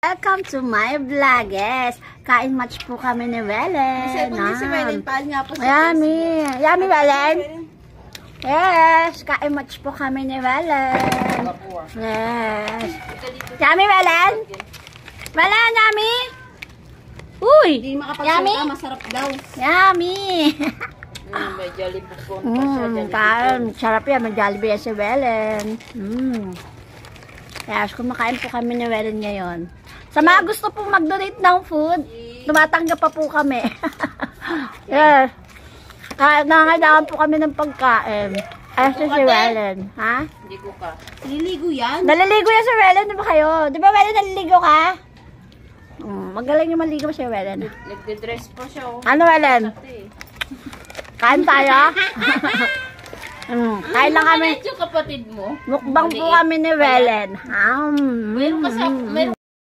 Welcome to my vlogs. Kain match po kami ni Welen. Kasi po si Welen, paan nga po sa Yummy. Yummy, Welen? Yes. Kain match po kami ni Welen. Yes. Yummy, Welen? Welen, yummy? Uy! Hindi makapagsalita, masarap daw. Yummy! May Jollibee po pa siya. Kain. Sarap yan. May Jollibee si Welen. Yes, kumakain po kami ni Welen ngayon. Sa mga gusto pong mag-donate ng food, tumatanggap pa po kami. Yes. Nangangailangan po kami ng pagkain. Ay, si Welen. Ha? Hindi ko ka. Naliligo yan? Naliligo yan si Welen. Di ba kayo? Di ba Welen, naliligo ka? Magaling yung maligo si Welen. Nagde-dress po siya. Ano, Welen? Kain tayo? Kain lang kami. Yung kapatid mo? Mukbang po kami ni Welen. Meron kasi,